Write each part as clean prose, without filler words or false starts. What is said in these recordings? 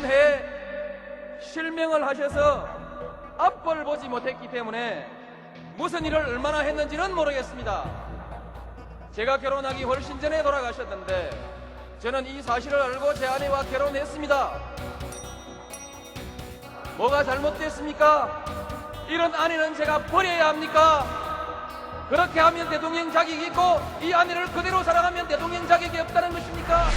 해에 실명을 하셔서 앞을 보지 못했기 때문에 무슨 일을 얼마나 했는지는 모르겠습니다. 제가 결혼하기 훨씬 전에 돌아가셨는데 저는 이 사실을 알고 제 아내와 결혼했습니다. 뭐가 잘못됐습니까? 이런 아내는 제가 버려야 합니까? 그렇게 하면 대통령 자격이 있고 이 아내를 그대로 사랑하면 대통령 자격이 없다는 것입니까?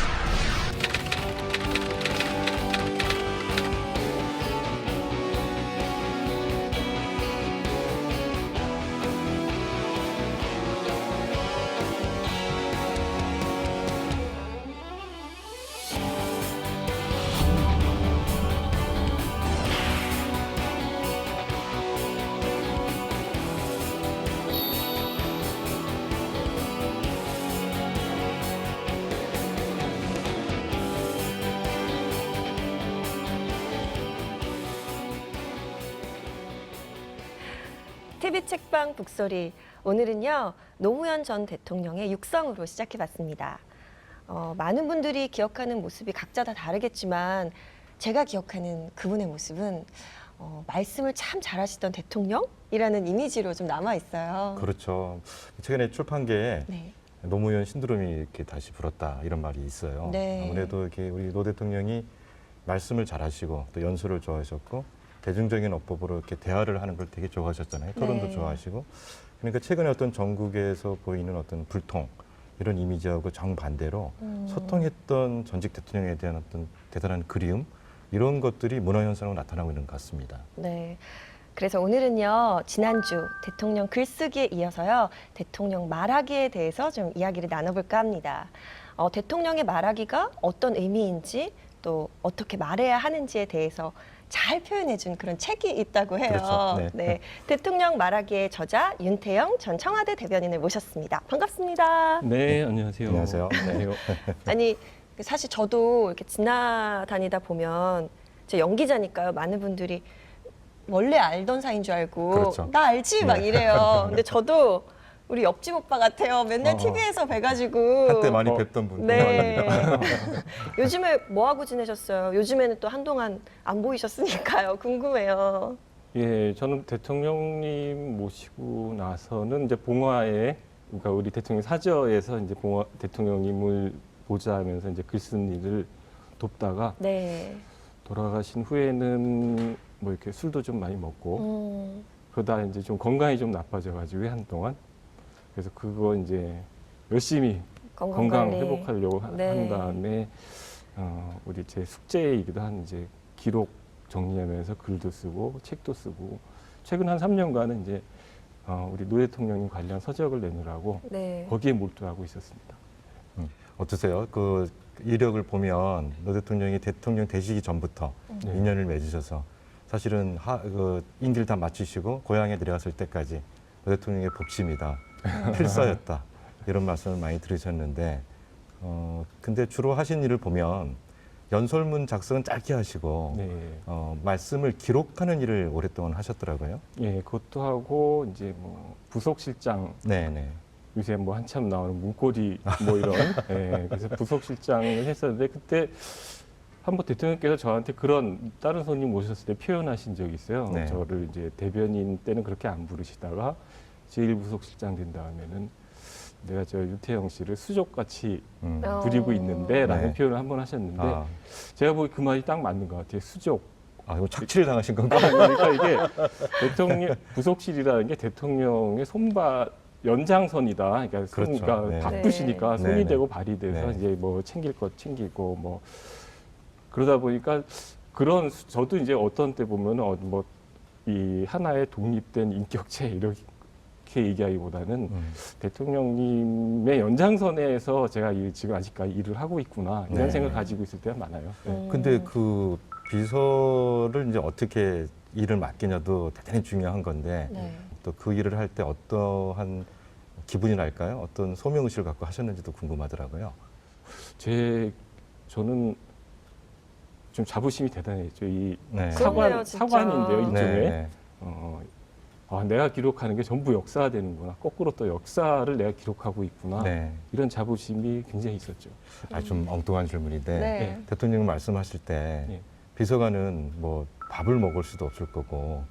TV 책방 북소리, 오늘은요 노무현 전 대통령의 육성으로 시작해봤습니다. 많은 분들이 기억하는 모습이 각자 다 다르겠지만 제가 기억하는 그분의 모습은 말씀을 참 잘하시던 대통령이라는 이미지로 좀 남아있어요. 그렇죠. 최근에 출판계에 네. 노무현 신드롬이 이렇게 다시 불었다 이런 말이 있어요. 네. 아무래도 이렇게 우리 노 대통령이 말씀을 잘하시고 또 연설을 좋아하셨고 대중적인 어법으로 이렇게 대화를 하는 걸 되게 좋아하셨잖아요. 토론도 네. 좋아하시고. 그러니까 최근에 어떤 전국에서 보이는 어떤 불통 이런 이미지하고 정반대로 소통했던 전직 대통령에 대한 어떤 대단한 그리움 이런 것들이 문화 현상으로 나타나고 있는 것 같습니다. 네. 그래서 오늘은요 지난주 대통령 글쓰기에 이어서요 대통령 말하기에 대해서 좀 이야기를 나눠볼까 합니다. 대통령의 말하기가 어떤 의미인지 또 어떻게 말해야 하는지에 대해서 잘 표현해준 그런 책이 있다고 해요. 그렇죠. 네. 대통령 말하기의 저자 윤태영 전 청와대 대변인을 모셨습니다. 반갑습니다. 네, 안녕하세요. 안녕하세요. 네. 아니 사실 저도 이렇게 지나다니다 보면 제 연기자니까요. 많은 분들이 원래 알던 사이인 줄 알고 그렇죠. 나 알지 막 네. 이래요. 근데 저도 우리 옆집 오빠 같아요. 맨날 TV에서 뵈가지고. 한때 많이 뵙던 분. 네. 요즘에 뭐 하고 지내셨어요? 요즘에는 또 한동안 안 보이셨으니까요. 궁금해요. 예, 저는 대통령님 모시고 나서는 이제 봉화에, 그러니까 우리 대통령 사저에서 이제 봉화 대통령님을 보자 하면서 이제 글 쓰는 일을 돕다가 네. 돌아가신 후에는 뭐 이렇게 술도 좀 많이 먹고 그러다 이제 좀 건강이 좀 나빠져가지고 한동안 그래서 그거 이제 열심히 건강 건강관리. 회복하려고 네. 한 다음에 우리 제 숙제이기도 한 이제 기록 정리하면서 글도 쓰고 책도 쓰고 최근 한 3년간은 이제 우리 노 대통령님 관련 서적을 내느라고 네. 거기에 몰두하고 있었습니다. 어떠세요? 그 이력을 보면 노 대통령이 대통령 되시기 전부터 네. 인연을 맺으셔서 사실은 그 임기를 다 마치시고 고향에 내려갔을 때까지 노 대통령의 복심이다, 필사였다 이런 말씀을 많이 들으셨는데 근데 주로 하신 일을 보면 연설문 작성은 짧게 하시고 네. 말씀을 기록하는 일을 오랫동안 하셨더라고요. 예, 그것도 하고 이제 뭐 부속실장 네네. 요새 뭐 한참 나오는 문고리 뭐 이런 예, 그래서 부속실장을 했었는데 그때 한번 대통령께서 저한테 그런 다른 손님 모셨을 때 표현하신 적이 있어요. 네. 저를 이제 대변인 때는 그렇게 안 부르시다가 제1부속실장 된 다음에는 내가 저 유태영 씨를 수족같이 부리고 있는데라는 네. 표현을 한번 하셨는데 아, 제가 보기 그 말이 딱 맞는 것 같아요. 수족. 이거 착취를 당하신 건가요? 그러니까 이게 대통령 부속실이라는 게 대통령의 손발 연장선이다. 그러니까, 그렇죠. 그러니까 네. 바쁘시니까 네. 손이 네. 되고 발이 돼서 네. 이제 뭐 챙길 것 챙기고 뭐 그러다 보니까 그런 저도 이제 어떤 때 보면 뭐 이 하나의 독립된 인격체 이렇게 얘기하기보다는 대통령님의 연장선에서 제가 지금 아직까지 일을 하고 있구나 이런 네. 생각을 가지고 있을 때가 많아요. 네. 근데 그 비서를 이제 어떻게 일을 맡기냐도 대단히 중요한 건데 네. 또 그 일을 할 때 어떠한 기분이 날까요? 어떤 소명의식을 갖고 하셨는지도 궁금하더라고요. 저는 좀 자부심이 대단했죠. 이 네. 그렇네요, 진짜. 사관인데요, 일종의. 네. 내가 기록하는 게 전부 역사가 되는구나. 거꾸로 또 역사를 내가 기록하고 있구나. 네. 이런 자부심이 굉장히 있었죠. 좀 엉뚱한 질문인데 네. 대통령 말씀하실 때 네. 비서관은 뭐 밥을 먹을 수도 없을 거고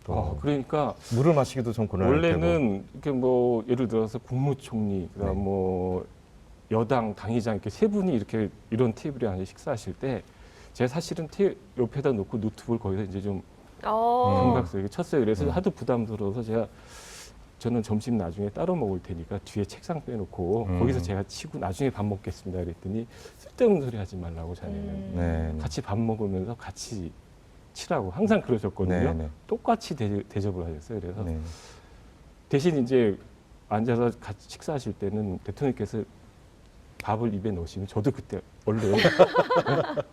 또 그러니까 물을 마시기도 좀 곤란할 테고. 원래는 이렇게 뭐 예를 들어서 국무총리, 그다음 네. 뭐 여당 당의장 이렇게 세 분이 이렇게 이런 테이블에 앉아 식사하실 때 제가 사실은 옆에다 놓고 노트북을 거기서 이제 좀 경각스럽게 쳤어요. 그래서 하도 부담스러워서 저는 점심 나중에 따로 먹을 테니까 뒤에 책상 빼놓고 거기서 제가 치고 나중에 밥 먹겠습니다. 그랬더니 쓸데없는 소리 하지 말라고 자네는 네. 같이 밥 먹으면서 같이 치라고 항상 그러셨거든요. 네, 네. 똑같이 대접을 하셨어요. 그래서 네. 대신 이제 앉아서 같이 식사하실 때는 대통령께서 밥을 입에 넣으시면 저도 그때 얼른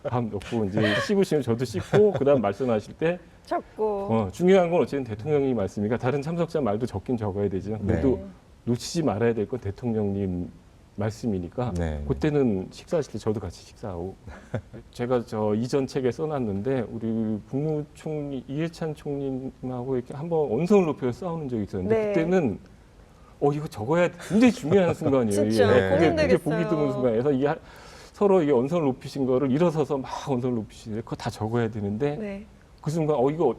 밥 넣고 이제 씹으시면 저도 씹고 그다음 말씀하실 때 적고. 중요한 건 어쨌든 대통령이 말씀이니까 다른 참석자 말도 적긴 적어야 되지만 그래도 네. 놓치지 말아야 될 건 대통령님 말씀이니까 네. 그때는 식사하실 때 저도 같이 식사하고 제가 저 이전 책에 써놨는데 우리 국무총리 이해찬 총리님하고 이렇게 한번 언성을 높여서 싸우는 적이 있었는데 네. 그때는 이거 적어야 굉장히 중요한 순간이에요. 진짜 네. 그게 고민되겠어요. 보기 드문 순간에서 이게 서로 이게 언성을 높이신 거를 일어서서 막 언성을 높이시는데 그거 다 적어야 되는데 네. 그 순간 이거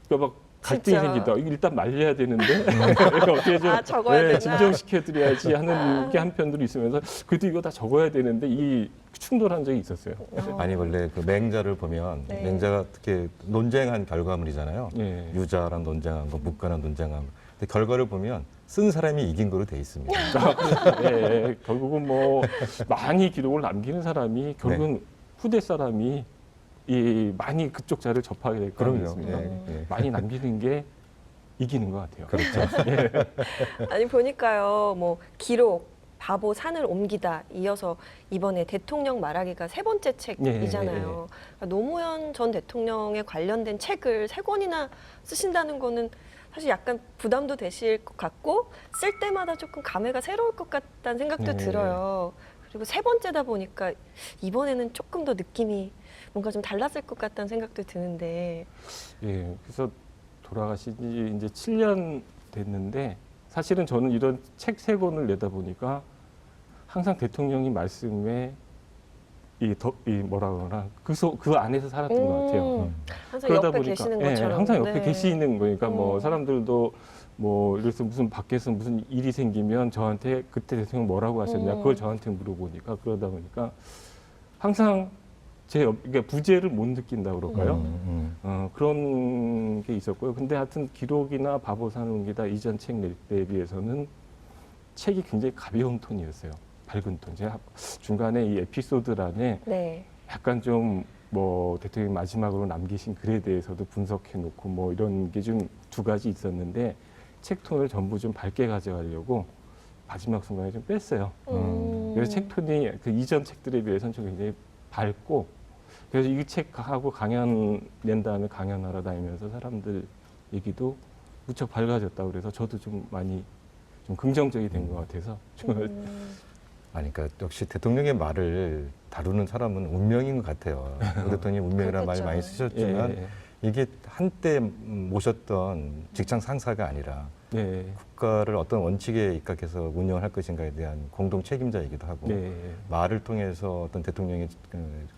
막 갈등이 진짜. 생긴다. 이거 일단 말려야 되는데 이거 어떻게 좀 적어야 되나? 진정시켜드려야지 하는 게 한편으로 있으면서 그래도 이거 다 적어야 되는데 이 충돌한 적이 있었어요. 아니 원래 그 맹자를 보면 네. 맹자가 어떻게 논쟁한 결과물이잖아요. 예. 유자랑 논쟁한 거, 묵가랑 논쟁한 거. 근데 결과를 보면 쓴 사람이 이긴 거로 돼 있습니다. 예, 결국은 뭐 많이 기록을 남기는 사람이 결국은 후대 사람이 많이 그쪽 자를 접하게 될 거 아니겠습니까? 예. 많이 남기는 게 이기는 것 같아요. 그렇죠. 아니 보니까요, 뭐 기록, 바보, 산을 옮기다 이어서 이번에 대통령 말하기가 세 번째 책이잖아요. 그러니까 노무현 전 대통령에 관련된 책을 세 권이나 쓰신다는 거는 사실 약간 부담도 되실 것 같고 쓸 때마다 조금 감회가 새로울 것 같다는 생각도 네. 들어요. 그리고 세 번째다 보니까 이번에는 조금 더 느낌이 뭔가 좀 달랐을 것 같다는 생각도 드는데. 예, 그래서 돌아가신 지 이제 7년 됐는데 사실은 저는 이런 책 세 권을 내다 보니까 항상 대통령이 말씀에 뭐라 그러나 그 안에서 살았던 것 같아요. 항상 그러다 옆에 보니까 계시는 예, 것처럼. 항상 옆에 네. 계시는 거니까 뭐 사람들도 뭐 그래서 무슨 밖에서 무슨 일이 생기면 저한테 그때 대통령 뭐라고 하셨냐 그걸 저한테 물어보니까 그러다 보니까 항상 그러니까 부재를 못 느낀다 그럴까요? 그런 게 있었고요. 근데 하여튼 기록이나 바보 사는 옮기다 이전 책 낼 때에 비해서는 책이 굉장히 가벼운 톤이었어요. 밝은 톤. 제가 중간에 이 에피소드란에 네. 약간 좀 뭐 대통령이 마지막으로 남기신 글에 대해서도 분석해 놓고 뭐 이런 게 좀 두 가지 있었는데 책 톤을 전부 좀 밝게 가져가려고 마지막 순간에 좀 뺐어요. 그래서 책 톤이 그 이전 책들에 비해서는 좀 굉장히 밝고 그래서 이 책하고 강연 낸 다음에 강연하러 다니면서 사람들 얘기도 무척 밝아졌다 그래서 저도 좀 많이 좀 긍정적이 된 것 같아서 아니, 그러니까 역시 대통령의 말을 다루는 사람은 운명인 것 같아요. 오 대통령이 운명이라는 말 그렇겠죠. 많이 쓰셨지만 이게 한때 모셨던 직장 상사가 아니라 예. 국가를 어떤 원칙에 입각해서 운영을 할 것인가에 대한 공동 책임자이기도 하고 말을 통해서 어떤 대통령의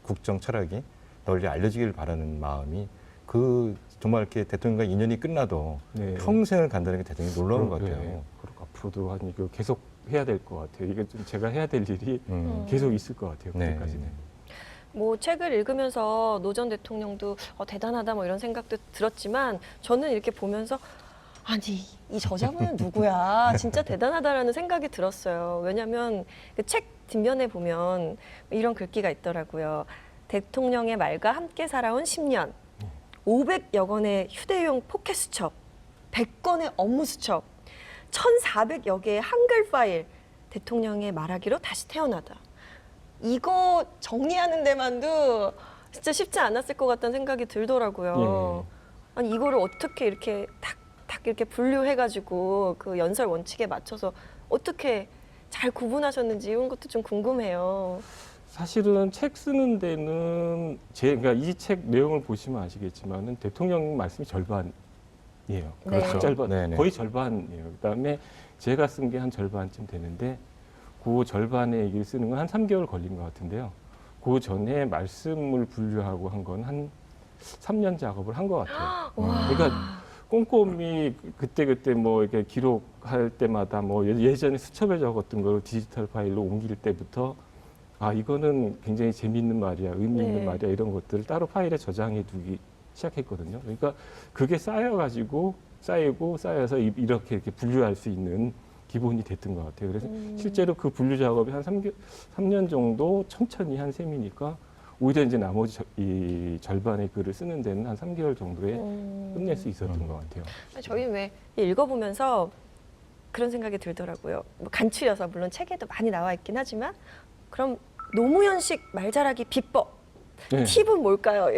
국정 철학이 널리 알려지기를 바라는 마음이 정말 이렇게 대통령과 인연이 끝나도 평생을 간다는 게 대단히 놀라운 것 같아요. 그리고 앞으로도 한 이거 계속 해야 될 것 같아요. 이게 좀 제가 해야 될 일이 계속 있을 것 같아요. 네. 그때까지는. 뭐 책을 읽으면서 노 전 대통령도 대단하다 뭐 이런 생각도 들었지만 저는 이렇게 보면서 아니 이 저자분은 누구야 진짜 대단하다라는 생각이 들었어요. 왜냐하면 그 책 뒷면에 보면 이런 글귀가 있더라고요. 대통령의 말과 함께 살아온 10년 500여 건의 휴대용 포켓 수첩 100건의 업무 수첩 1,400여 개의 한글 파일 대통령의 말하기로 다시 태어나다. 이거 정리하는 데만도 진짜 쉽지 않았을 것 같다는 생각이 들더라고요. 아니 이거를 어떻게 이렇게 딱 이렇게 분류해가지고 그 연설 원칙에 맞춰서 어떻게 잘 구분하셨는지 이런 것도 좀 궁금해요. 사실은 책 쓰는 데는 그러니까 이 책 내용을 보시면 아시겠지만은 대통령 말씀이 절반이에요. 그렇죠. 네네. 거의 절반이에요. 그다음에 제가 쓴 게 한 절반쯤 되는데 그 절반의 얘기를 쓰는 건 한 3개월 걸린 것 같은데요. 그 전에 말씀을 분류하고 한 건 한 3년 작업을 한 것 같아요. 와. 그러니까 꼼꼼히 그때 뭐 이렇게 기록할 때마다 뭐 예전에 수첩에 적었던 거를 디지털 파일로 옮길 때부터 아 이거는 굉장히 재미있는 말이야, 의미 있는 네. 말이야 이런 것들을 따로 파일에 저장해 두기 시작했거든요. 그러니까 그게 쌓여가지고 쌓여서 이렇게 분류할 수 있는 기본이 됐던 것 같아요. 그래서 실제로 그 분류 작업이 한 3년 정도 천천히 한 셈이니까 오히려 이제 나머지 이 절반의 글을 쓰는 데는 한 3개월 정도에 끝낼 수 있었던 것 같아요. 저희 왜 읽어보면서 그런 생각이 들더라고요. 뭐 간추려서 물론 책에도 많이 나와 있긴 하지만 그럼 노무현식 말잘하기 비법 네. 팁은 뭘까요?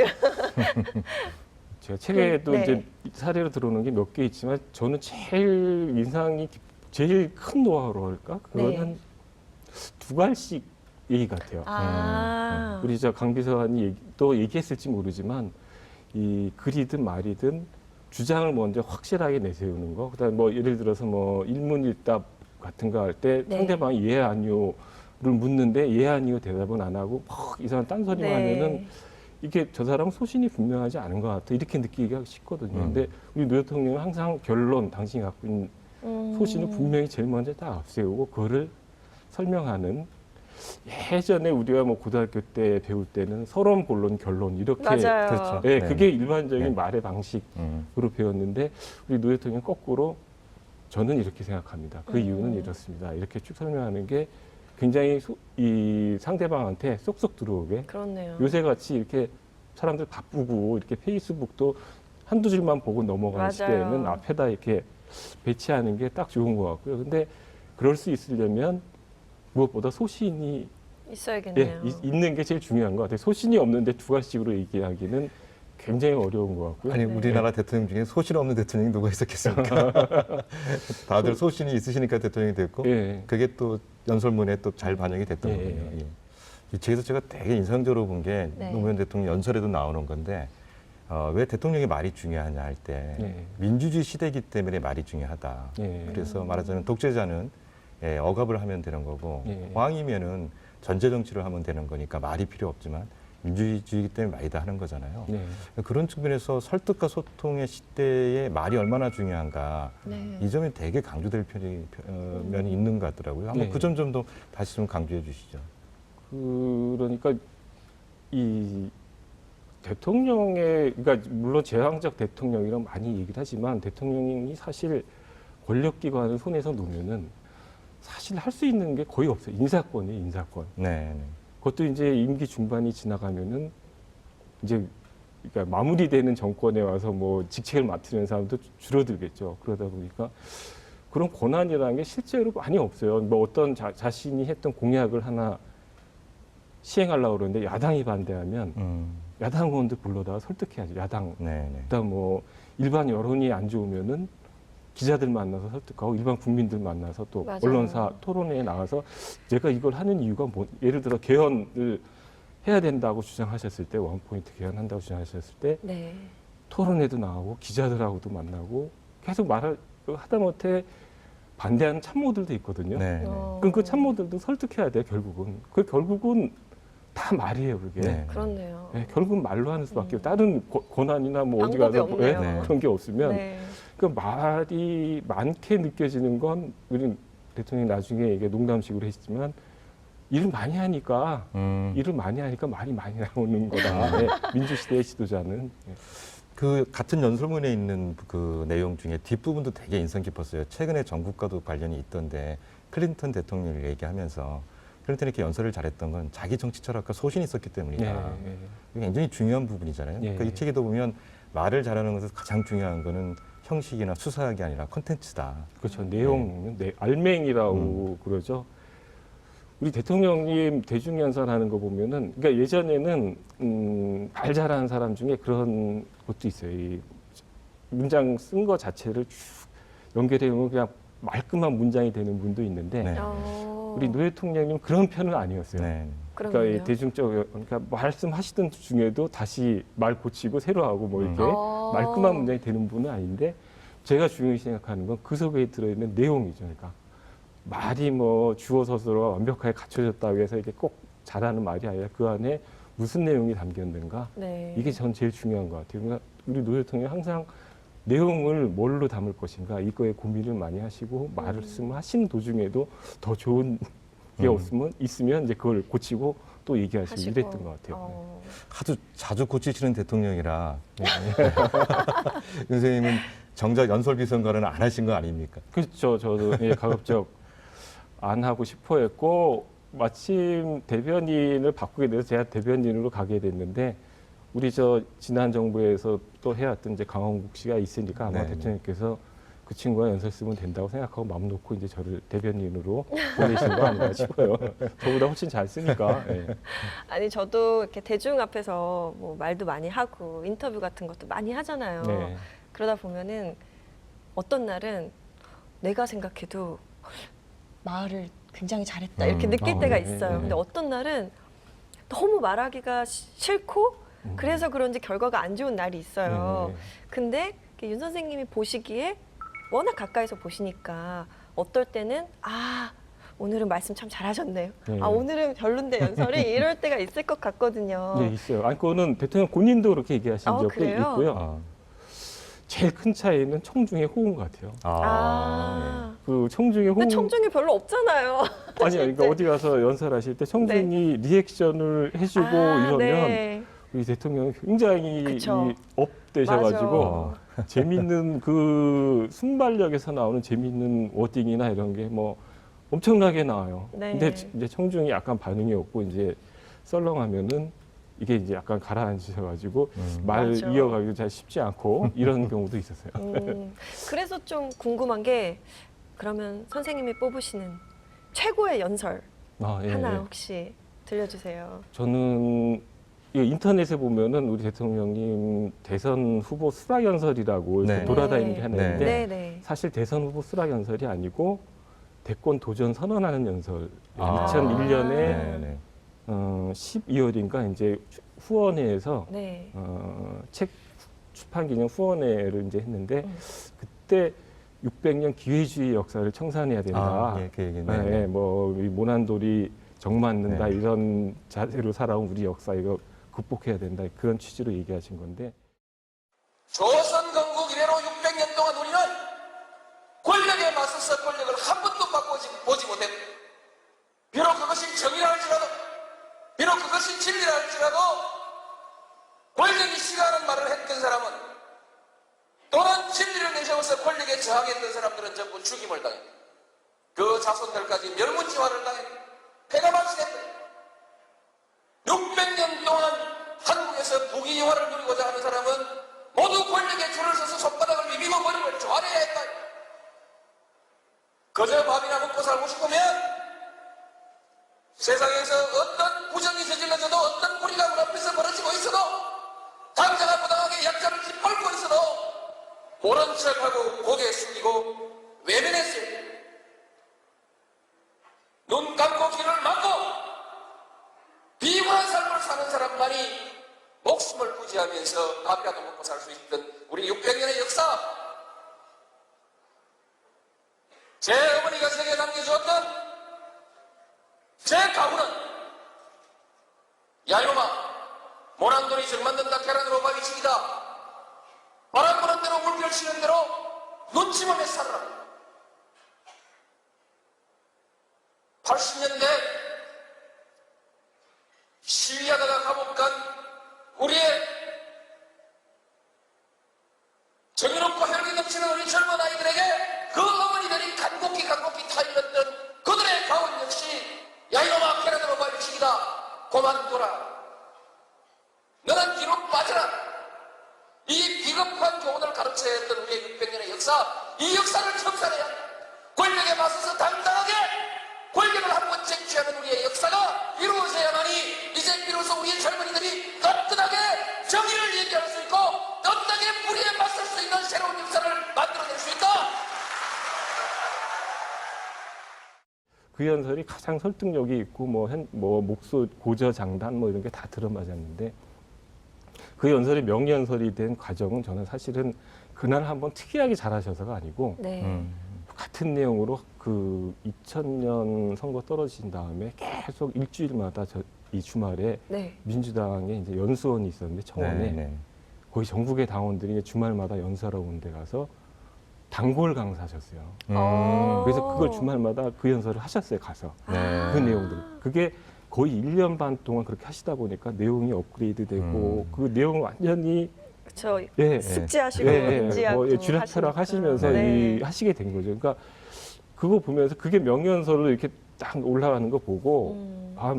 제가 책에도 네. 이제 사례로 들어오는 게 몇 개 있지만 저는 제일 큰 노하우로 할까? 그거는 네. 두 갈씩 얘기 같아요. 아, 우리 저 강 비서관이 또 얘기했을지 모르지만 이 글이든 말이든 주장을 먼저 확실하게 내세우는 거. 그다음에 뭐 예를 들어서 뭐 일문일답 같은 거 할 때 네. 상대방이 예 아니요를 묻는데 예 아니요 대답은 안 하고 막 이상한 딴소리만 하면은 이게 저 사람 소신이 분명하지 않은 것 같아 이렇게 느끼기가 쉽거든요. 근데 우리 노 대통령은 항상 결론, 당신이 갖고 있는 소신을 분명히 제일 먼저 딱 앞세우고 그거를 설명하는 예전에 우리가 뭐 고등학교 때 배울 때는 서론, 본론, 결론 이렇게 맞아요. 그렇죠. 예, 네. 그게 일반적인 네. 말의 방식으로 배웠는데 우리 노 대통령 거꾸로 저는 이렇게 생각합니다. 그 이유는 이렇습니다. 이렇게 쭉 설명하는 게 굉장히 이 상대방한테 쏙쏙 들어오게 그렇네요. 요새 같이 이렇게 사람들 바쁘고 이렇게 페이스북도 한두 줄만 보고 넘어가는 맞아요. 시대에는 앞에다 이렇게 배치하는 게 딱 좋은 것 같고요. 근데 그럴 수 있으려면 무엇보다 소신이 있어야겠네요. 있는 게 제일 중요한 것 같아요. 소신이 없는데 두 가지식으로 얘기하기는 굉장히 어려운 것 같고요. 아니 네. 우리나라 대통령 중에 소신 없는 대통령이 누가 있었겠습니까? 다들 소신이 있으시니까 대통령이 됐고 예. 그게 또 연설문에 또 잘 반영이 됐던 예. 거군요. 예. 이 책에서 제가 되게 인상적으로 본 게 네. 노무현 대통령 연설에도 나오는 건데 왜 대통령의 말이 중요하냐 할 때 예. 민주주의 시대이기 때문에 말이 중요하다. 예. 그래서 말하자면 독재자는 억압을 하면 되는 거고 예. 왕이면은 전제 정치를 하면 되는 거니까 말이 필요 없지만 민주주의이기 때문에 말이 다 하는 거잖아요. 네. 그런 측면에서 설득과 소통의 시대에 말이 얼마나 중요한가 네. 이 점이 되게 강조될 면이 있는 것 같더라고요. 한번 네. 그 점 좀도 다시 좀 강조해 주시죠. 그러니까 이 대통령의 그러니까 물론 제왕적 대통령이랑 많이 얘기를 하지만 대통령이 사실 권력기관을 손에서 놓으면은 사실 할 수 있는 게 거의 없어요. 인사권이에요, 인사권. 네, 네. 그것도 이제 임기 중반이 지나가면은 이제 그러니까 마무리되는 정권에 와서 뭐 직책을 맡으는 사람도 줄어들겠죠. 그러다 보니까 그런 권한이라는 게 실제로 많이 없어요. 뭐 어떤 자신이 했던 공약을 하나 시행하려고 그러는데 야당이 반대하면 야당 의원들 불러다가 설득해야죠. 야당. 네, 네. 그다음 뭐 일반 여론이 안 좋으면은 기자들 만나서 설득하고 일반 국민들 만나서 또 맞아요. 언론사 토론회에 나가서 제가 이걸 하는 이유가 뭐 예를 들어 개헌을 해야 된다고 주장하셨을 때 원포인트 개헌한다고 주장하셨을 때 네. 토론회도 나가고 기자들하고도 만나고 계속 말을 하다못해 반대하는 참모들도 있거든요. 네, 네. 그럼 그 참모들도 설득해야 돼요. 결국은 그 결국은 다 말이에요. 그게. 네. 그렇네요. 네, 결국은 말로 하는 수밖에 다른 권한이나 뭐 어디 방법이 가서 없네요. 네. 그런 게 없으면 네. 그 말이 많게 느껴지는 건 우리 대통령이 나중에 이게 농담식으로 했지만 일을 많이 하니까 일을 많이 하니까 말이 많이 나오는 거다. 네, 민주시대의 지도자는. 네. 그 같은 연설문에 있는 그 내용 중에 뒷부분도 되게 인상 깊었어요. 최근에 전국과도 관련이 있던데 클린턴 대통령을 얘기하면서 클린턴이 이렇게 연설을 잘했던 건 자기 정치 철학과 소신이 있었기 때문이다. 네, 이게 굉장히 중요한 부분이잖아요. 네. 그러니까 이 책에도 보면 말을 잘하는 것에서 가장 중요한 거는 형식이나 수사학이 아니라 콘텐츠다. 그렇죠. 내용, 알맹이라고 그러죠. 우리 대통령님 대중연설하는 거 보면은, 그러니까 예전에는 말 잘하는 사람 중에 그런 것도 있어요. 이 문장 쓴 거 자체를 쭉 연결해 보면 그냥 말끔한 문장이 되는 분도 있는데, 네. 우리 노 대통령님 그런 편은 아니었어요. 네. 그러니까 이 그러면요. 대중적, 그러니까 말씀하시던 중에도 다시 말 고치고 새로 하고 뭐 이렇게 어. 말끔한 문장이 되는 분은 아닌데 제가 중요히 생각하는 건 그 속에 들어있는 내용이죠. 그러니까 말이 뭐 주어 서술어 완벽하게 갖춰졌다고 해서 이게 꼭 잘하는 말이 아니라 그 안에 무슨 내용이 담겼는가 네. 이게 전 제일 중요한 것 같아요. 그러니까 우리 노 대통령이 항상 내용을 뭘로 담을 것인가 이거에 고민을 많이 하시고 말씀하시는 도중에도 더 좋은 게 있으면 이제 그걸 고치고 또 얘기하시고 하시고. 이랬던 것 같아요. 하도 자주 고치시는 대통령이라 윤 선생님은 정작 연설비 선거는 안 하신 거 아닙니까? 그렇죠. 저도 예, 가급적 안 하고 싶어 했고 마침 대변인을 바꾸게 돼서 제가 대변인으로 가게 됐는데 우리 저 지난 정부에서 또 해왔던 이제 강원국 씨가 있으니까 아마 네. 대통령께서 그 친구가 연설 쓰면 된다고 생각하고 마음 놓고 이제 저를 대변인으로 보내신 거 아닌가 싶어요. 저보다 훨씬 잘 쓰니까. 예. 아니 저도 이렇게 대중 앞에서 뭐 말도 많이 하고 인터뷰 같은 것도 많이 하잖아요. 네. 그러다 보면은 어떤 날은 내가 생각해도 말을 굉장히 잘했다 이렇게 느낄 때가 네, 있어요. 네. 근데 어떤 날은 너무 말하기가 싫고 그래서 그런지 결과가 안 좋은 날이 있어요. 네. 근데 윤 선생님이 보시기에 워낙 가까이서 보시니까 어떨 때는 오늘은 말씀 참 잘하셨네요. 네. 오늘은 별론데 연설이 이럴 때가 있을 것 같거든요. 네, 있어요. 아니, 그거는 대통령 본인도 그렇게 얘기하신 적도 그래요? 있고요. 아, 제일 큰 차이는 청중의 호응 같아요. 그 청중의 호응. 근데 청중이 별로 없잖아요. 아니요, 그러니까 어디 가서 연설하실 때 청중이 리액션을 해주고 이러면 네. 우리 대통령이 굉장히 그쵸. 업되셔가지고 맞아. 재밌는 그 순발력에서 나오는 재밌는 워딩이나 이런 게 뭐 엄청나게 나와요. 네. 근데 이제 청중이 약간 반응이 없고 이제 썰렁하면은 이게 이제 약간 가라앉으셔가지고 말 맞아. 이어가기도 잘 쉽지 않고 이런 경우도 있었어요. 그래서 좀 궁금한 게 그러면 선생님이 뽑으시는 최고의 연설 예, 하나 예. 혹시 들려주세요. 저는 이 인터넷에 보면은 우리 대통령님 대선 후보 수락 연설이라고 이렇게 네. 돌아다니는 게 네. 하나 있는데 네, 네. 사실 대선 후보 수락 연설이 아니고 대권 도전 선언하는 연설. 아. 2001년에 네, 네. 12월인가 이제 후원회에서 네. 책 출판 기념 후원회를 이제 했는데 그때 600년 기회주의 역사를 청산해야 된다. 예, 그 얘기네. 뭐이 모난돌이 정맞는다 네. 이런 자세로 살아온 우리 역사 이거 극복해야 된다 그런 취지로 얘기하신 건데 조선 건국 이래로 600년 동안 우리는 권력에 맞서서 권력을 한 번도 보지 못했고 비록 그것이 정의라 할지라도 비록 그것이 진리라 할지라도 권력이 싫어하는 말을 했던 사람은 또는 진리를 내세워서 권력에 저항했던 사람들은 전부 죽임을 당했다. 그 자손들까지 멸문지화를 당했다. 패가 발생했다. 600년 동안 한국에서 부귀영화를 누리고자 하는 사람은 모두 권력에 줄을 서서 손바닥을 비비고 머리를 조아려야 했다. 그저 밥이나 먹고 살고 싶으면 세상에서 어떤 부정이 저질러져도 어떤 무리가 문 앞에서 벌어지고 있어도 당장은 부당하게 약자를 짓밟고 있어도 모른 척하고 고개 숙이고 외면했어요. 눈 감고 귀를 막고 비굴한 삶을 사는 사람만이 목숨을 부지하면서 밥이라도 먹고 살 수 있던 우리 600년의 역사, 제 어머니가 제게 남겨주었던 제 가구는 야이놈아 모난돌이 정맞는다 계란으로 밥이치기다 바람 부는 대로 물결 치는 대로 눈치만 해 살아라. 80년대 시위하다가 감옥 간 우리의 정의롭고 혈기 넘치는 우리 젊은 아이들에게 그 어머니들이 간곡히 타일렀던 그들의 가훈 역시 야이놈아 계란으로 발치기다 고만둬라 너는 뒤로 빠져라. 이 비겁한 교훈을 가르쳐야 했던 우리의 600년의 역사, 이 역사를 청산해야 권력에 맞서서 당당하게 권력을 한번 쟁취하는 우리의 역사가 이루어져야만이 이제 비로소 우리의 젊은이들이 떳떳하게 정의를 얘기할 수 있고 떳떳하게 무리에 맞설 수 있는 새로운 역사를 만들어낼 수 있다. 그 연설이 가장 설득력이 있고 뭐 목소 고저장단 뭐 이런 게 다 들어맞았는데 그 연설이 명연설이 된 과정은 저는 사실은 그날 한번 특이하게 잘하셔서가 아니고 네. 같은 내용으로 그 2000년 선거 떨어진 다음에 계속 일주일마다 이 주말에 네. 민주당의 이제 연수원이 있었는데 청원에 네. 거기 전국의 당원들이 주말마다 연수하러 오는 데 가서 단골 강사하셨어요. 어. 그래서 그걸 주말마다 그 연설을 하셨어요. 가서 네. 그 내용들. 그게 거의 1년 반 동안 그렇게 하시다 보니까 내용이 업그레이드되고 그 내용을 완전히 그렇죠. 예, 숙지하시고 인지하고 뭐 쥐락펴락 하시면서 네. 하시게 된 거죠. 그러니까 그거 보면서 그게 명연설로 이렇게 딱 올라가는 거 보고 아,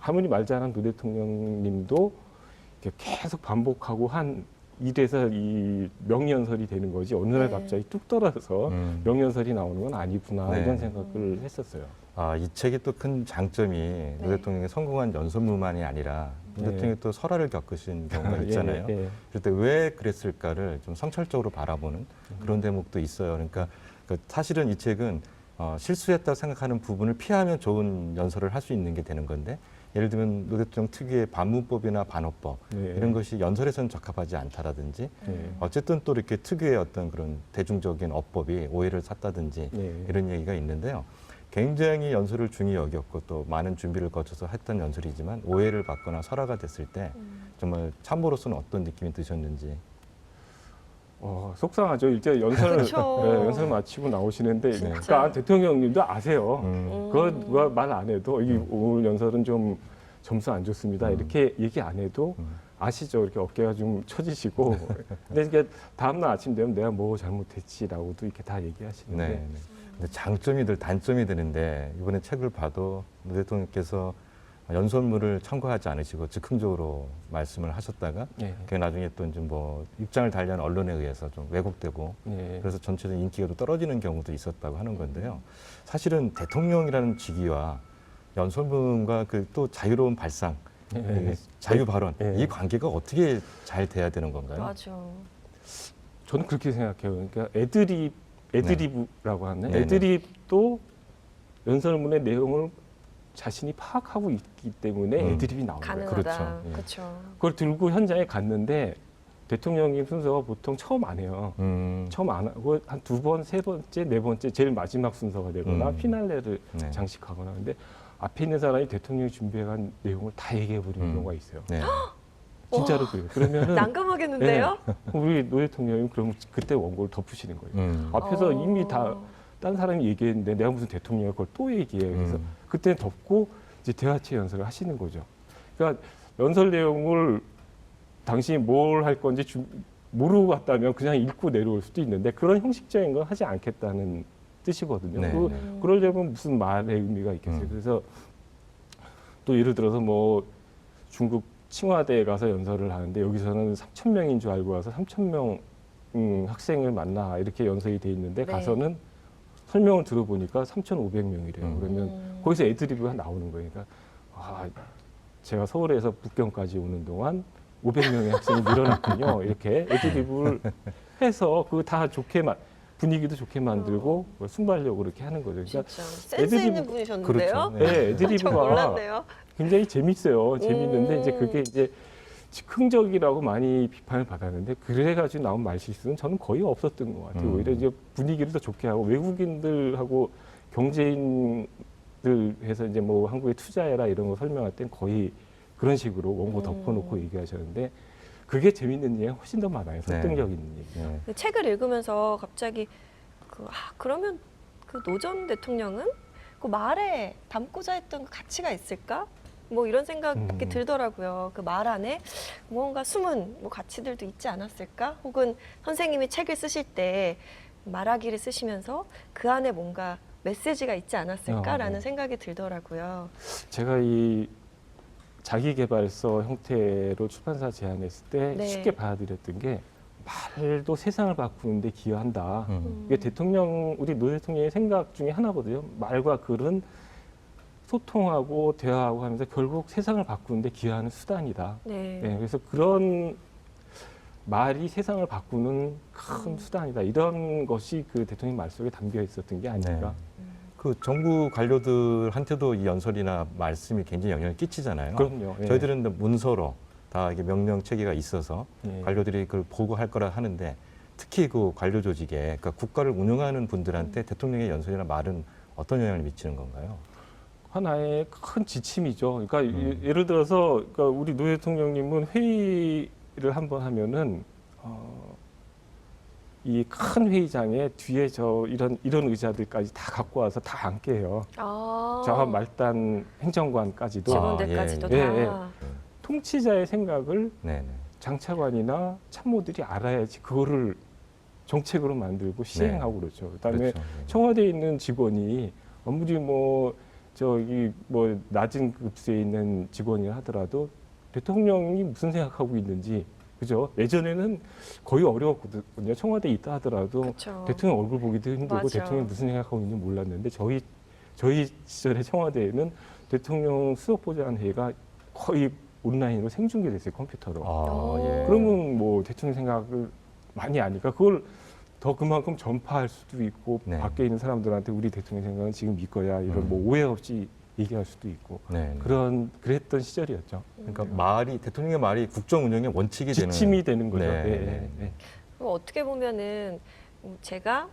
아무리 말 잘한 노 대통령님도 이렇게 계속 반복하고 한 이래서 이 명연설이 되는 거지 어느 날 네. 갑자기 뚝 떨어져서 명연설이 나오는 건 아니구나 네. 이런 생각을 했었어요. 아, 이 책의 또 큰 장점이 노 대통령의 성공한 연설문만이 아니라 노 네. 대통령이 또 설화를 겪으신 경우가 있잖아요. 예, 예. 그럴 때 왜 그랬을까를 좀 성찰적으로 바라보는 그런 대목도 있어요. 그러니까 사실은 이 책은 실수했다고 생각하는 부분을 피하면 좋은 연설을 할 수 있는 게 되는 건데 예를 들면 노 대통령 특유의 반문법이나 반어법 네. 이런 것이 연설에서는 적합하지 않다라든지 네. 어쨌든 또 이렇게 특유의 어떤 그런 대중적인 어법이 오해를 샀다든지 네. 이런 얘기가 있는데요. 굉장히 연설을 중히 여겼고 또 많은 준비를 거쳐서 했던 연설이지만 오해를 받거나 설화가 됐을 때 정말 참모로서는 어떤 느낌이 드셨는지. 속상하죠. 이제 연설 그쵸. 네, 연설 마치고 나오시는데 진짜. 그러니까 대통령님도 아세요. 그거 누가 말 안 해도 오늘 연설은 좀 점수 안 좋습니다. 이렇게 얘기 안 해도 아시죠. 이렇게 어깨가 좀 처지시고. 근데 이게 다음날 아침 되면 내가 뭐 잘못했지라고도 이렇게 다 얘기하시는데. 네. 근데 장점이 늘 단점이 되는데 이번에 책을 봐도 노 대통령께서 연설문을 참고하지 않으시고 즉흥적으로 말씀을 하셨다가 네. 그게 나중에 또 이제 뭐 입장을 달리한 언론에 의해서 좀 왜곡되고 네. 그래서 전체적인 인기가 또 떨어지는 경우도 있었다고 하는 건데요. 사실은 대통령이라는 직위와 연설문과 그 또 자유로운 발상, 네. 자유 발언 네. 이 관계가 어떻게 잘 돼야 되는 건가요? 맞아. 저는 그렇게 생각해요. 그러니까 애드리브라고 하는 네네. 애드립도 연설문의 내용을 자신이 파악하고 있기 때문에 애드립이 나오는 거예요. 가능하다. 그렇죠. 예. 그렇죠. 그걸 들고 현장에 갔는데 대통령님 순서가 보통 처음 안 해요. 음, 처음 안 하고 한 두 번, 세 번째, 네 번째 제일 마지막 순서가 되거나 피날레를 네. 장식하거나 근데 앞에 있는 사람이 대통령이 준비한 내용을 다 얘기해 버리는 경우가 있어요. 네. 진짜로 그래요. 그러면은 난감하겠는데요? 우리 노 대통령이 그럼 그때 원고를 덮으시는 거예요. 앞에서 어. 이미 다 딴 사람이 얘기했는데 내가 무슨 대통령이 그걸 또 얘기해. 그래서 그때는 덮고 이제 대화체 연설을 하시는 거죠. 그러니까 연설 내용을 당신이 뭘 할 건지 모르고 갔다면 그냥 읽고 내려올 수도 있는데 그런 형식적인 건 하지 않겠다는 뜻이거든요. 네, 네. 그러려면 무슨 말의 의미가 있겠어요. 그래서 또 예를 들어서 뭐 중국 칭화대에 가서 연설을 하는데 여기서는 3,000명인 줄 알고 와서 3,000명 학생을 만나 이렇게 연설이 돼 있는데 네. 가서는 설명을 들어보니까 3,500명이래요. 그러면 거기서 애드리브가 나오는 거예요. 그러니까 제가 서울에서 북경까지 오는 동안 500명의 학생이 늘어났군요. 이렇게 애드리브를 해서 그거 다 좋게 분위기도 좋게 만들고 순발력으로 이렇게 하는 거죠. 그러니까 진짜 센스 있는 분이셨는데요? 그렇죠. 네, 저 애드리브가 몰랐네요. 굉장히 재밌어요. 재밌는데 이제 그게 이제 즉흥적이라고 많이 비판을 받았는데 그래가지고 나온 말실수는 저는 거의 없었던 것 같아요. 오히려 이제 분위기를 더 좋게 하고 외국인들하고 경제인들 해서 이제 뭐 한국에 투자해라 이런 거 설명할 땐 거의 그런 식으로 원고 덮어놓고 얘기하셨는데 그게 재밌는 얘기가 훨씬 더 많아요. 설득력 있는 얘기. 네. 그 책을 읽으면서 갑자기 그러면 그 노 전 대통령은 그 말에 담고자 했던 그 가치가 있을까? 뭐 이런 생각이 들더라고요. 그 말 안에 뭔가 숨은 뭐 가치들도 있지 않았을까? 혹은 선생님이 책을 쓰실 때 말하기를 쓰시면서 그 안에 뭔가 메시지가 있지 않았을까라는 생각이 들더라고요. 제가 이 자기개발서 형태로 출판사 제안했을 때 네. 쉽게 받아들였던 게 말도 세상을 바꾸는데 기여한다. 이게 우리 노 대통령의 생각 중에 하나거든요. 말과 글은 소통하고 대화하고 하면서 결국 세상을 바꾸는데 기여하는 수단이다. 네. 네, 그래서 그런 말이 세상을 바꾸는 큰 수단이다. 이런 것이 그 대통령 말 속에 담겨 있었던 게 아닌가. 그 정부 관료들한테도 이 연설이나 말씀이 굉장히 영향을 끼치잖아요. 그럼요. 예. 저희들은 문서로 다 이게 명령 체계가 있어서 예. 관료들이 그걸 보고할 거라 하는데 특히 그 관료 조직에 그러니까 국가를 운영하는 분들한테 대통령의 연설이나 말은 어떤 영향을 미치는 건가요? 하나의 큰 지침이죠. 그러니까 예를 들어서 그러니까 우리 노 대통령님은 회의를 한번 하면은 이 큰 회의장에 뒤에 이런 의자들까지 다 갖고 와서 다 앉게 해요. 저 말단 행정관까지도 직원들까지도 아, 다. 예, 예. 통치자의 생각을 네네. 장차관이나 참모들이 알아야지 그거를 정책으로 만들고 시행하고 그렇죠. 그다음에 그렇죠. 청와대에 있는 직원이 아무리 낮은 급수에 있는 직원이라 하더라도 대통령이 무슨 생각하고 있는지, 그죠? 예전에는 거의 어려웠거든요. 청와대에 있다 하더라도 그쵸. 대통령 얼굴 보기도 힘들고 맞아. 대통령이 무슨 생각하고 있는지 몰랐는데 저희 시절에 청와대에는 대통령 수석보좌관회의가 거의 온라인으로 생중계됐어요, 컴퓨터로. 예. 그러면 뭐 대통령 생각을 많이 아니까 그걸 더 그만큼 전파할 수도 있고 네. 밖에 있는 사람들한테 우리 대통령 생각은 지금 이거야 이런 뭐 오해 없이 얘기할 수도 있고 네. 그랬던 시절이었죠. 그러니까 대통령의 말이 국정 운영의 원칙이 되는 지침이 되는 거죠. 네. 네. 그럼 어떻게 보면은 제가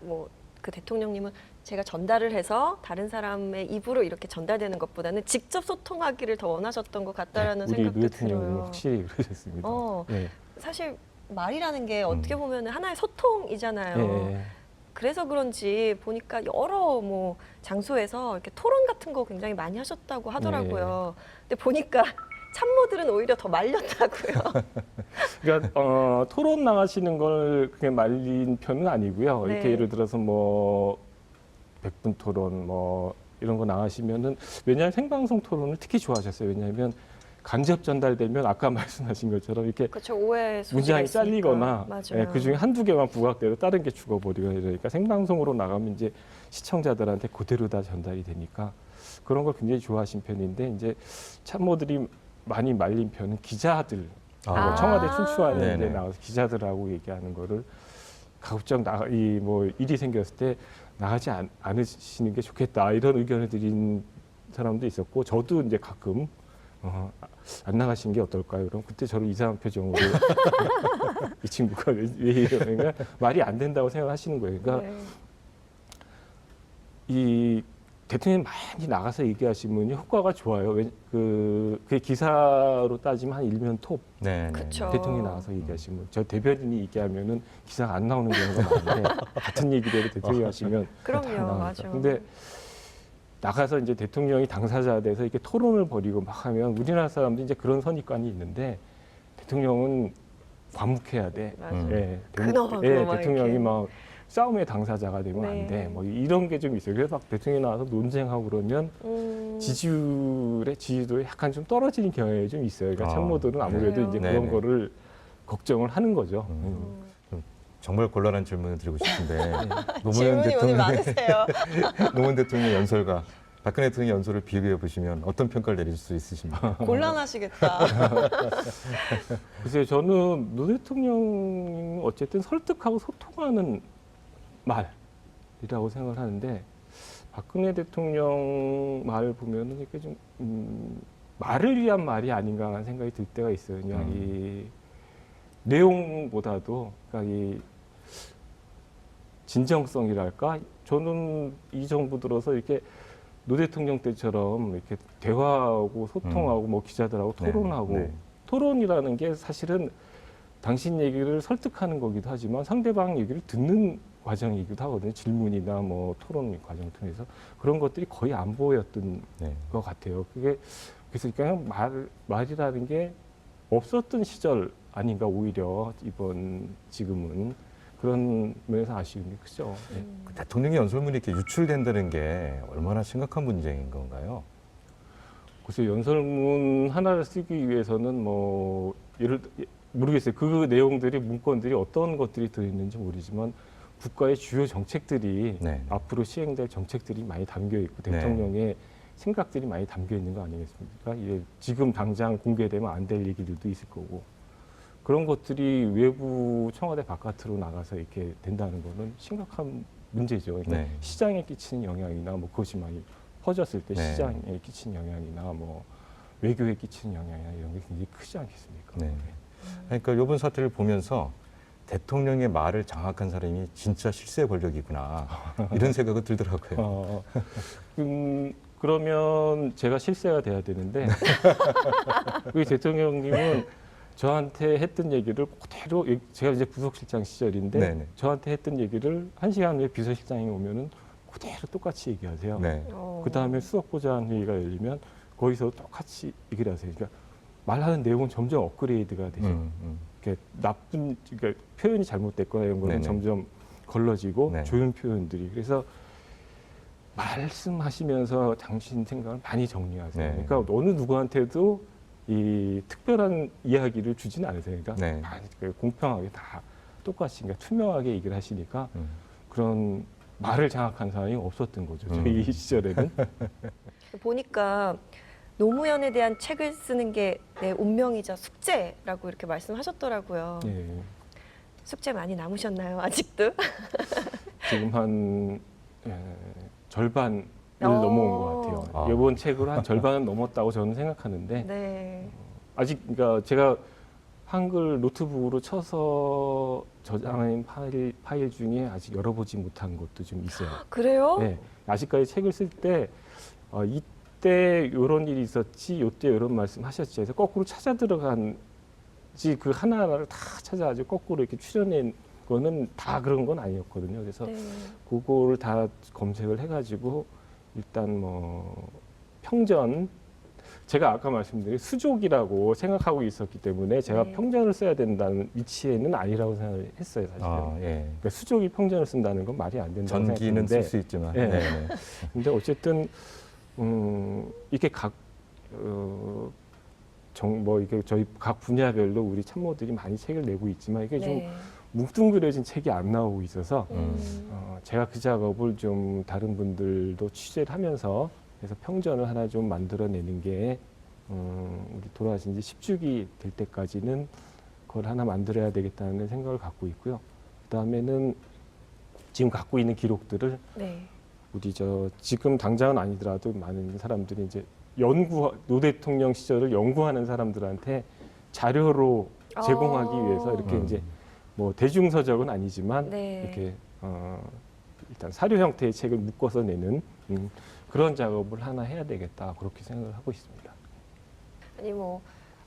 그 대통령님은 제가 전달을 해서 다른 사람의 입으로 이렇게 전달되는 것보다는 직접 소통하기를 더 원하셨던 것 같다라는 우리 노 생각도 대통령님은 들어요. 확실히 그러셨습니다. 네. 사실 말이라는 게 어떻게 보면 하나의 소통이잖아요. 예. 그래서 그런지 보니까 여러 장소에서 이렇게 토론 같은 거 굉장히 많이 하셨다고 하더라고요. 근데 보니까 참모들은 오히려 더 말렸다고요. 그러니까 토론 나가시는 걸 그게 말린 편은 아니고요. 네. 이렇게 예를 들어서 100분 토론 이런 거 나가시면은 왜냐하면 생방송 토론을 특히 좋아하셨어요. 왜냐하면 간접 전달되면 아까 말씀하신 것처럼 이렇게 그렇죠. 오해 소지가 문장이 있으니까. 잘리거나 맞아요. 그 중에 한두 개만 부각돼도 다른 게 죽어버리거나 이러니까 생방송으로 나가면 이제 시청자들한테 그대로 다 전달이 되니까 그런 걸 굉장히 좋아하신 편인데 이제 참모들이 많이 말린 편은 기자들 청와대 춘추관에 이제 네네. 나와서 기자들하고 얘기하는 거를 가급적 일이 생겼을 때 나가지 않으시는 게 좋겠다 이런 의견을 드린 사람도 있었고 저도 이제 가끔 안 나가신 게 어떨까요? 그럼 그때 저를 이상한 표정으로 이 친구가 왜 이러니까 말이 안 된다고 생각하시는 거예요. 그러니까 네. 이 대통령이 많이 나가서 얘기하시면 효과가 좋아요. 그게 기사로 따지면 한 일면 톱. 네. 그쵸. 대통령이 나와서 얘기하시면 저 대변인이 얘기하면은 기사가 안 나오는 경우가 많은데 같은 얘기대로 대통령이 하시면 다 그럼요. 나오니까. 맞아. 근데 나가서 이제 대통령이 당사자가 돼서 이렇게 토론을 벌이고 막 하면 우리나라 사람들이 이제 그런 선입관이 있는데 대통령은 과묵해야 돼. 맞아요. 예, 근엄하고 막 대통령이 이렇게. 막 싸움의 당사자가 되면 네. 안 돼. 이런 게 좀 있어요. 그래서 막 대통령이 나와서 논쟁하고 그러면 지지율이 약간 좀 떨어지는 경향이 좀 있어요. 그러니까 참모들은 아무래도 그래요? 이제 네네. 그런 거를 걱정을 하는 거죠. 정말 곤란한 질문을 드리고 싶은데 노무현 질문이 오늘 대통령 많으세요. 노무현 대통령 연설과 박근혜 대통령 연설을 비교해 보시면 어떤 평가를 내릴 수 있으십니까? 곤란하시겠다. 글쎄요, 저는 노 대통령은 어쨌든 설득하고 소통하는 말이라고 생각을 하는데 박근혜 대통령 말을 보면은 이렇게 좀 말을 위한 말이 아닌가 하는 생각이 들 때가 있어요. 그냥 이 내용보다도 그러니까 이 진정성이랄까. 저는 이 정부 들어서 이렇게 노 대통령 때처럼 이렇게 대화하고 소통하고 기자들하고 네, 토론하고 네. 토론이라는 게 사실은 당신 얘기를 설득하는 거기도 하지만 상대방 얘기를 듣는 과정이기도 하거든요. 질문이나 토론 과정 통해서 그런 것들이 거의 안 보였던 네. 것 같아요. 그래서 그냥 말이라는 게 없었던 시절 아닌가 오히려 지금은 그런 면에서 아쉬움이 크죠. 네. 그 대통령의 연설문이 이렇게 유출된다는 게 얼마나 심각한 문제인 건가요? 글쎄 연설문 하나를 쓰기 위해서는 모르겠어요. 그 내용들이 문건들이 어떤 것들이 들어있는지 모르지만 국가의 주요 정책들이 네. 앞으로 시행될 정책들이 많이 담겨 있고 네. 대통령의 생각들이 많이 담겨 있는 거 아니겠습니까? 이게 지금 당장 공개되면 안 될 얘기들도 있을 거고 그런 것들이 외부 청와대 바깥으로 나가서 이렇게 된다는 거는 심각한 문제죠. 그러니까 네. 시장에 끼치는 영향이나 그것이 많이 퍼졌을 때 네. 시장에 끼치는 영향이나 외교에 끼치는 영향이나 이런 게 굉장히 크지 않겠습니까? 네. 그러니까 이번 사태를 보면서 대통령의 말을 장악한 사람이 진짜 실세 권력이구나 이런 생각이 들더라고요. 그러면 제가 실세가 돼야 되는데 우리 대통령님은 저한테 했던 얘기를 그대로 제가 이제 부속실장 시절인데 네네. 저한테 했던 얘기를 1시간 후에 비서실장이 오면은 그대로 똑같이 얘기하세요. 네. 그 다음에 수석보좌관 회의가 열리면 거기서 똑같이 얘기를 하세요. 그러니까 말하는 내용은 점점 업그레이드가 되죠. 이렇게 나쁜 그러니까 표현이 잘못됐거나 이런 거는 네네. 점점 걸러지고 네. 좋은 표현들이 그래서 말씀하시면서 당신 생각을 많이 정리하세요. 네. 그러니까 어느 누구한테도 이 특별한 이야기를 주지는 않으세요. 그러니까 네. 많이 공평하게 다 똑같이 그러니까 투명하게 얘기를 하시니까 그런 말을 장악한 사람이 없었던 거죠. 저희 시절에는. 보니까 노무현에 대한 책을 쓰는 게 내 운명이자 숙제라고 이렇게 말씀하셨더라고요. 예. 숙제 많이 남으셨나요, 아직도? 지금 한 절반을 어. 넘어온 것 같아요. 아. 이번 책으로 한 절반은 넘었다고 저는 생각하는데 네. 아직 그러니까 제가 한글 노트북으로 쳐서 저장한 파일 중에 아직 열어보지 못한 것도 좀 있어요. 그래요? 네, 아직까지 책을 쓸 때 이때 이런 일이 있었지, 이때 이런 말씀하셨지 해서 거꾸로 찾아 들어간지 그 하나하나를 다 찾아가지고 거꾸로 이렇게 추려낸 거는 다 그런 건 아니었거든요. 그래서 네. 그거를 다 검색을 해가지고 일단 뭐 평전 제가 아까 말씀드린 수족이라고 생각하고 있었기 때문에 제가 네. 평전을 써야 된다는 위치에는 아니라고 생각했어요. 사실은. 아, 예. 그러니까 수족이 평전을 쓴다는 건 말이 안 된다고 전기는 생각했는데 쓸 수 있지만. 예. 네. 네. 근데 어쨌든 이게 이게 저희 각 분야별로 우리 참모들이 많이 책을 내고 있지만 이게 좀 네. 뭉뚱그려진 책이 안 나오고 있어서 음. 제가 그 작업을 좀 다른 분들도 취재를 하면서 그래서 평전을 하나 좀 만들어내는 게 우리 돌아가신 지 10주기 될 때까지는 그걸 하나 만들어야 되겠다는 생각을 갖고 있고요. 그다음에는 지금 갖고 있는 기록들을 네. 우리 지금 당장은 아니더라도 많은 사람들이 이제 노 대통령 시절을 연구하는 사람들한테 자료로 제공하기 위해서 이렇게 이제 뭐 대중서적은 아니지만 네. 이렇게 일단 사료 형태의 책을 묶어서 내는 그런 작업을 하나 해야 되겠다 그렇게 생각을 하고 있습니다. 아니 뭐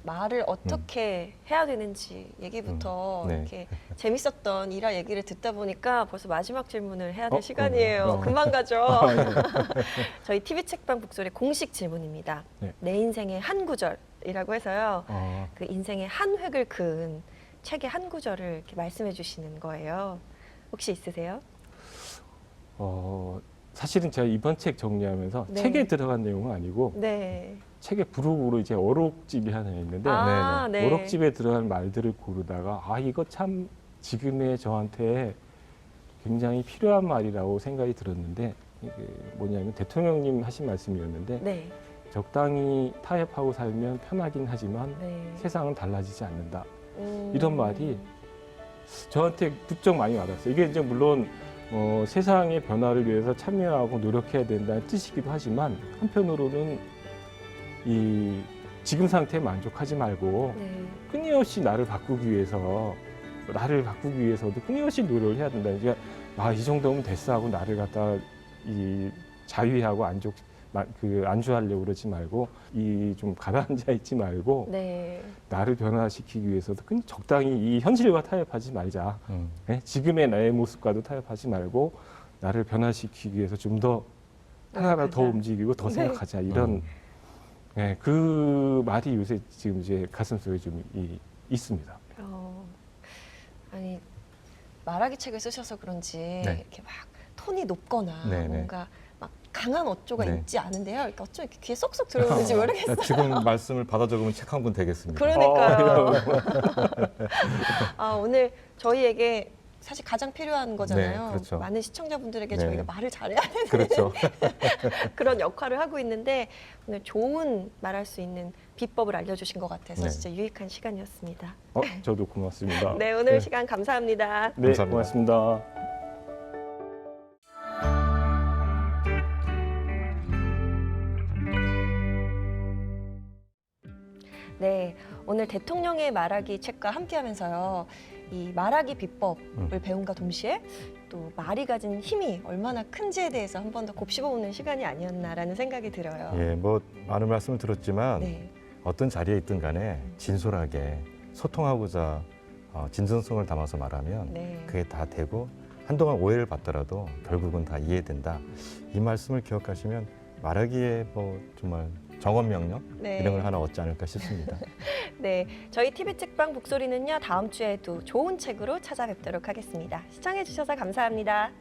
말을 어떻게 해야 되는지 얘기부터 네. 이렇게 재밌었던 일화 얘기를 듣다 보니까 벌써 마지막 질문을 해야 될 어? 시간이에요. 금방 가죠. 예. 저희 TV 책방 북소리 공식 질문입니다. 네. 내 인생의 한 구절이라고 해서요. 그 인생의 한 획을 그은 책의 한 구절을 이렇게 말씀해 주시는 거예요. 혹시 있으세요? 사실은 제가 이번 책 정리하면서 네. 책에 들어간 내용은 아니고 네. 책의 부록으로 이제 어록집이 하나 있는데 아, 네. 어록집에 들어간 말들을 고르다가 이거 참 지금의 저한테 굉장히 필요한 말이라고 생각이 들었는데 이게 뭐냐면 대통령님 하신 말씀이었는데 네. 적당히 타협하고 살면 편하긴 하지만 네. 세상은 달라지지 않는다. 이런 말이 저한테 부쩍 많이 와닿았어요. 이게 이제 물론 세상의 변화를 위해서 참여하고 노력해야 된다는 뜻이기도 하지만 한편으로는 이 지금 상태에 만족하지 말고 네. 끊임없이 나를 바꾸기 위해서도 끊임없이 노력을 해야 된다. 그러니까 이 정도면 됐어 하고 나를 갖다 이 자위하고 안주하려고 그러지 말고 좀 가라앉아 있지 말고 네. 나를 변화시키기 위해서도 적당히 이 현실과 타협하지 말자. 네? 지금의 나의 모습과도 타협하지 말고 나를 변화시키기 위해서 좀 더 하나하나 더 움직이고 더 네. 생각하자. 이런 네, 그 말이 요새 지금 이제 가슴속에 좀 있습니다. 아니 말하기 책을 쓰셔서 그런지 네. 이렇게 막 톤이 높거나 네, 네. 뭔가 막 강한 어조가 네. 있지 않은데요. 그러니까 어쩜 이렇게 귀에 쏙쏙 들어오는지 모르겠어요. 지금 말씀을 받아 적으면 책 한 권 되겠습니다. 그러니까요. 오늘 저희에게 사실 가장 필요한 거잖아요. 네, 그렇죠. 많은 시청자분들에게 네. 저희가 말을 잘해야 되는 그렇죠. 그런 역할을 하고 있는데 오늘 좋은 말할 수 있는 비법을 알려주신 것 같아서 네. 진짜 유익한 시간이었습니다. 저도 고맙습니다. 네, 오늘 네. 시간 감사합니다. 네, 감사합니다. 고맙습니다. 네, 오늘 대통령의 말하기 책과 함께하면서요. 이 말하기 비법을 배움과 동시에 또 말이 가진 힘이 얼마나 큰지에 대해서 한 번 더 곱씹어보는 시간이 아니었나라는 생각이 들어요. 예, 뭐 많은 말씀을 들었지만 네. 어떤 자리에 있든 간에 진솔하게 소통하고자 진정성을 담아서 말하면 네. 그게 다 되고 한동안 오해를 받더라도 결국은 다 이해된다. 이 말씀을 기억하시면 말하기에 뭐 정말 정언명령 네. 이런 걸 하나 얻지 않을까 싶습니다. 네, 저희 TV 책방 북소리는요 다음 주에도 좋은 책으로 찾아뵙도록 하겠습니다. 시청해 주셔서 감사합니다.